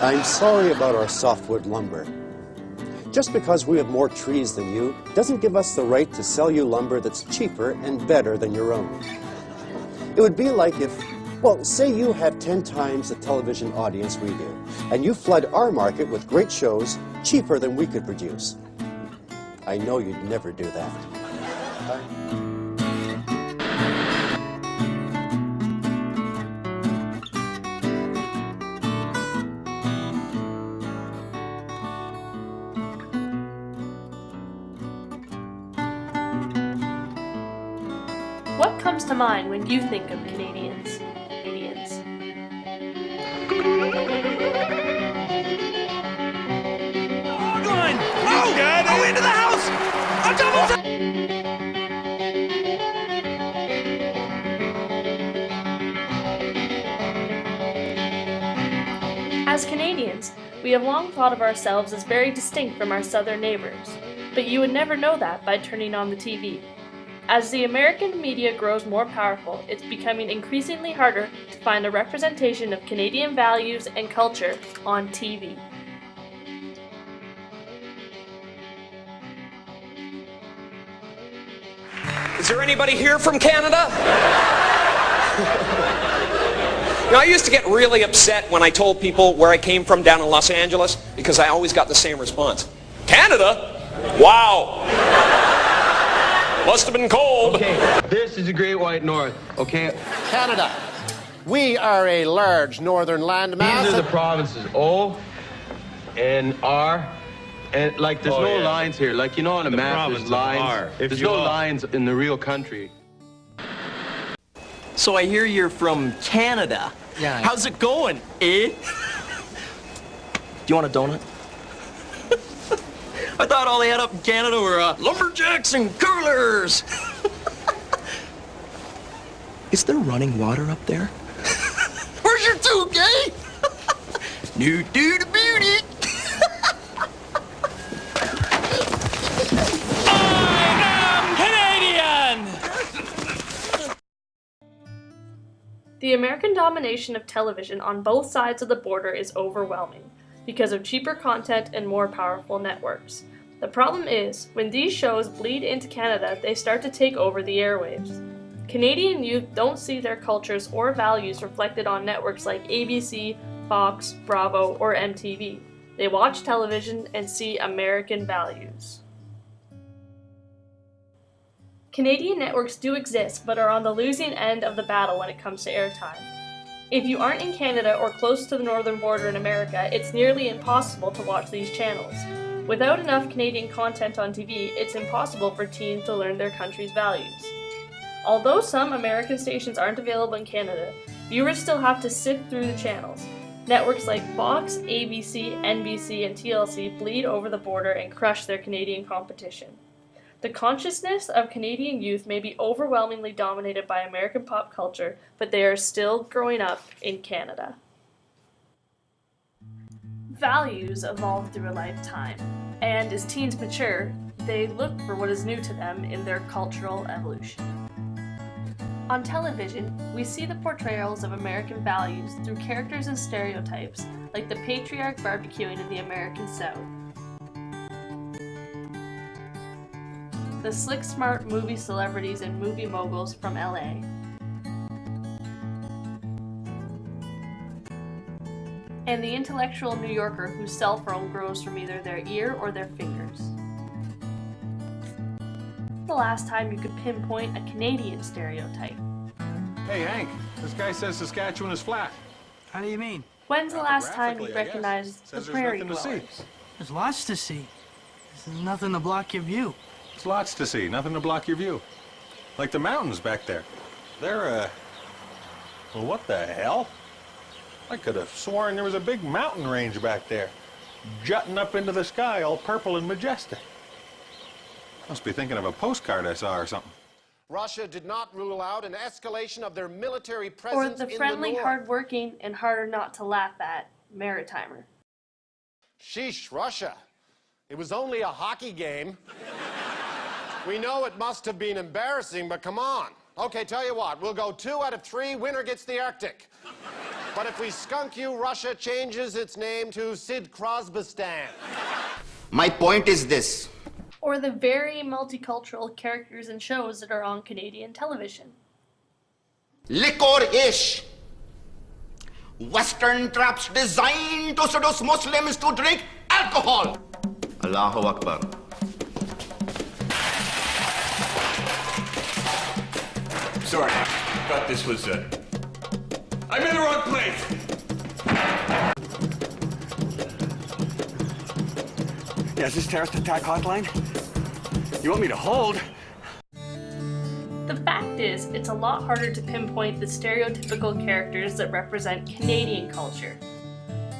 I'm sorry about our softwood lumber. Just because we have more trees than you doesn't give us the right to sell you lumber that's cheaper and better than your own. It would be like if, well, say you have 10 times the television audience we do, and you flood our market with great shows cheaper than we could produce. I know you'd never do that. What comes to mind when you think of Canadians? Line! Oh, God! Oh, into the house! A double! As Canadians, we have long thought of ourselves as very distinct from our southern neighbors, but you would never know that by turning on the TV. As the American media grows more powerful, it's becoming increasingly harder to find a representation of Canadian values and culture on TV. Is there anybody here from Canada? You know, I used to get really upset when I told people where I came from down in Los Angeles because I always got the same response. Canada? Wow. Must have been cold. Okay, this is the Great White North, okay? Canada. We are a large northern landmass. These are the provinces, O and R. And, like, there's no lines here. Like, you know, on a map, there's lines. There's no lines in the real country. So I hear you're from Canada. Yeah. How's it going, eh? Do you want a donut? I thought all they had up in Canada were lumberjacks and curlers. Is there running water up there? Where's your toque, eh? New dude beauty. The American domination of television on both sides of the border is overwhelming because of cheaper content and more powerful networks. The problem is, when these shows bleed into Canada, they start to take over the airwaves. Canadian youth don't see their cultures or values reflected on networks like ABC, Fox, Bravo, or MTV. They watch television and see American values. Canadian networks do exist, but are on the losing end of the battle when it comes to airtime. If you aren't in Canada or close to the northern border in America, it's nearly impossible to watch these channels. Without enough Canadian content on TV, it's impossible for teens to learn their country's values. Although some American stations aren't available in Canada, viewers still have to sift through the channels. Networks like Fox, ABC, NBC, and TLC bleed over the border and crush their Canadian competition. The consciousness of Canadian youth may be overwhelmingly dominated by American pop culture, but they are still growing up in Canada. Values evolve through a lifetime, and as teens mature, they look for what is new to them in their cultural evolution. On television, we see the portrayals of American values through characters and stereotypes, like the patriarch barbecuing in the American South, the slick smart movie celebrities and movie moguls from LA, and the intellectual New Yorker whose cell phone grows from either their ear or their fingers. The last time you could pinpoint a Canadian stereotype? Hey, Hank, this guy says Saskatchewan is flat. How do you mean? When's the last time you Topographically, I recognized guess. the prairie Says there's nothing to dwellers? There's lots to see. There's nothing to block your view. There's lots to see, nothing to block your view. Like the mountains back there. They're, well, what the hell? I could have sworn there was a big mountain range back there, jutting up into the sky, all purple and majestic. Must be thinking of a postcard I saw or something. Russia did not rule out an escalation of their military Or presence the in friendly, the north. hard-working, and harder not to laugh at Maritimer? Sheesh, Russia. It was only a hockey game. We know it must have been embarrassing, but come on. Okay, tell you what, we'll go 2 out of 3, winner gets the Arctic. But if we skunk you, Russia changes its name to Sid Crosbystan. My point is this. Or the very multicultural characters and shows that are on Canadian television. Licorice. Western traps designed to seduce Muslims to drink alcohol. Allahu Akbar. Sorry, thought this was, I'm in the wrong place! Yeah, is this terrorist attack hotline? You want me to hold? The fact is, it's a lot harder to pinpoint the stereotypical characters that represent Canadian culture.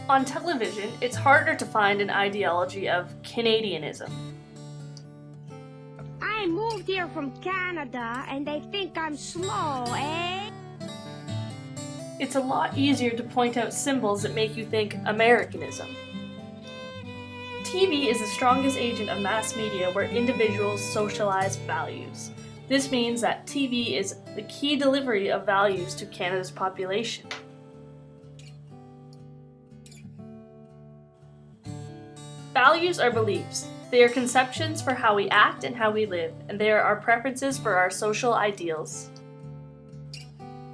On television, it's harder to find an ideology of Canadianism. I moved here from Canada and they think I'm slow, eh? It's a lot easier to point out symbols that make you think Americanism. TV is the strongest agent of mass media where individuals socialize values. This means that TV is the key delivery of values to Canada's population. Values are beliefs. They are conceptions for how we act and how we live, and they are our preferences for our social ideals.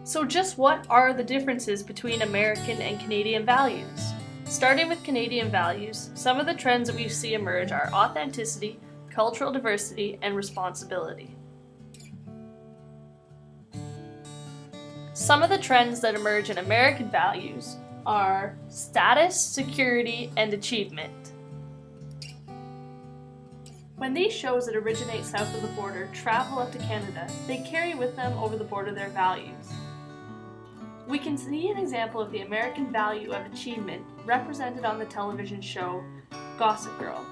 So just what are the differences between American and Canadian values? Starting with Canadian values, some of the trends that we see emerge are authenticity, cultural diversity, and responsibility. Some of the trends that emerge in American values are status, security, and achievement. When these shows that originate south of the border travel up to Canada, they carry with them over the border their values. We can see an example of the American value of achievement represented on the television show Gossip Girl.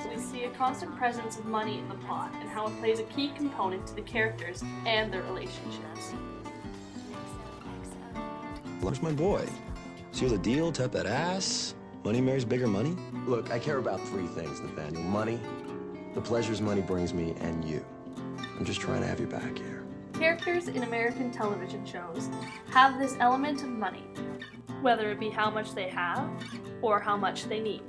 We see a constant presence of money in the plot and how it plays a key component to the characters and their relationships. Where's my boy? Seal the deal, tap that ass. Money marries bigger money? Look, I care about three things, Nathaniel. Money, the pleasures money brings me, and you. I'm just trying to have you back here. Characters in American television shows have this element of money, whether it be how much they have or how much they need.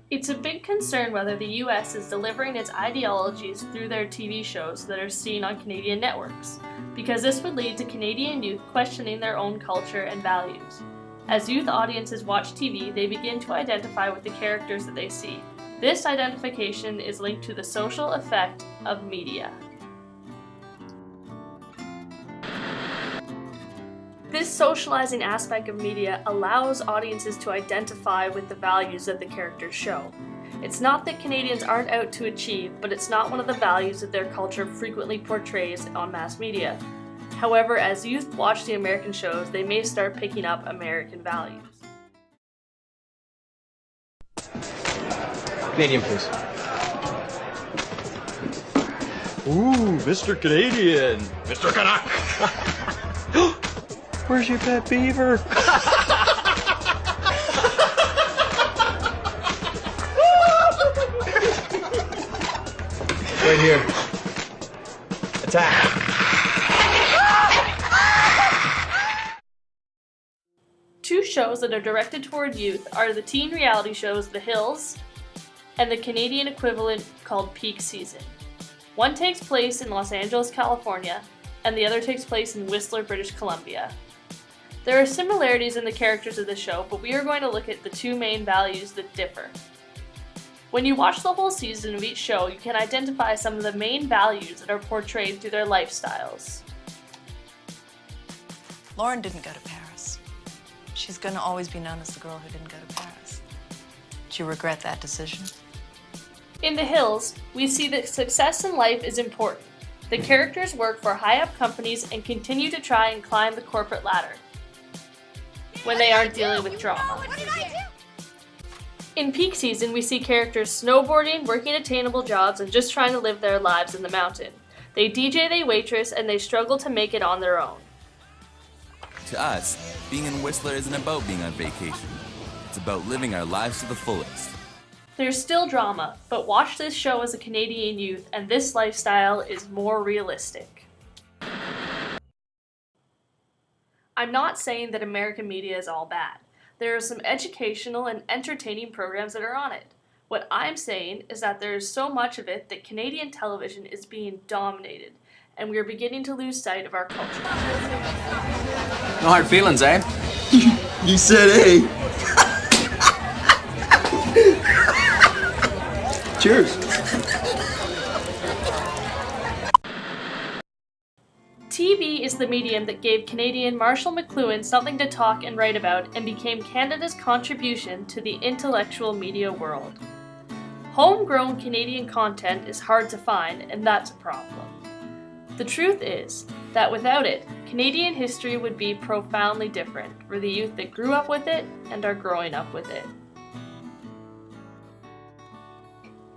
It's a big concern whether the US is delivering its ideologies through their TV shows that are seen on Canadian networks, because this would lead to Canadian youth questioning their own culture and values. As youth audiences watch TV, they begin to identify with the characters that they see. This identification is linked to the social effect of media. This socializing aspect of media allows audiences to identify with the values that the characters show. It's not that Canadians aren't out to achieve, but it's not one of the values that their culture frequently portrays on mass media. However, as youth watch the American shows, they may start picking up American values. Canadian, please. Ooh, Mr. Canadian. Mr. Canuck! Where's your pet beaver? Right here. Attack. Two shows that are directed toward youth are the teen reality shows The Hills and the Canadian equivalent called Peak Season. One takes place in Los Angeles, California, and the other takes place in Whistler, British Columbia. There are similarities in the characters of the show, but we are going to look at the two main values that differ. When you watch the whole season of each show, you can identify some of the main values that are portrayed through their lifestyles. Lauren didn't go to Paris. She's going to always be known as the girl who didn't go to Paris. Do you regret that decision? In The Hills, we see that success in life is important. The characters work for high-up companies and continue to try and climb the corporate ladder when they aren't dealing with drama. In Peak Season, we see characters snowboarding, working attainable jobs, and just trying to live their lives in the mountain. They DJ, they waitress, and they struggle to make it on their own. To us, being in Whistler isn't about being on vacation. It's about living our lives to the fullest. There's still drama, but watch this show as a Canadian youth, and this lifestyle is more realistic. I'm not saying that American media is all bad. There are some educational and entertaining programs that are on it. What I'm saying is that there is so much of it that Canadian television is being dominated, and we are beginning to lose sight of our culture. No hard feelings, eh? You said hey. Cheers. TV is the medium that gave Canadian Marshall McLuhan something to talk and write about and became Canada's contribution to the intellectual media world. Homegrown Canadian content is hard to find, and that's a problem. The truth is that without it, Canadian history would be profoundly different for the youth that grew up with it and are growing up with it.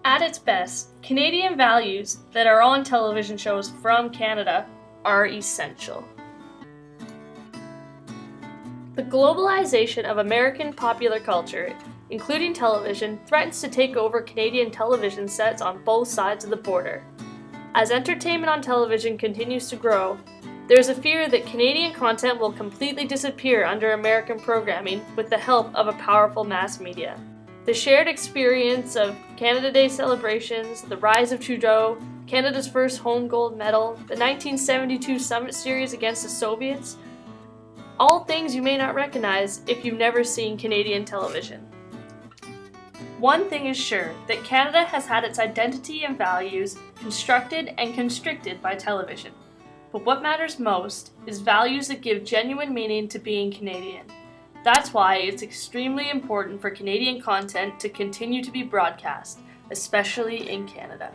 At its best, Canadian values that are on television shows from Canada are essential. The globalization of American popular culture, including television, threatens to take over Canadian television sets on both sides of the border. As entertainment on television continues to grow, there is a fear that Canadian content will completely disappear under American programming with the help of a powerful mass media. The shared experience of Canada Day celebrations, the rise of Trudeau, Canada's first home gold medal, the 1972 Summit Series against the Soviets, all things you may not recognize if you've never seen Canadian television. One thing is sure, that Canada has had its identity and values constructed and constricted by television. But what matters most is values that give genuine meaning to being Canadian. That's why it's extremely important for Canadian content to continue to be broadcast, especially in Canada.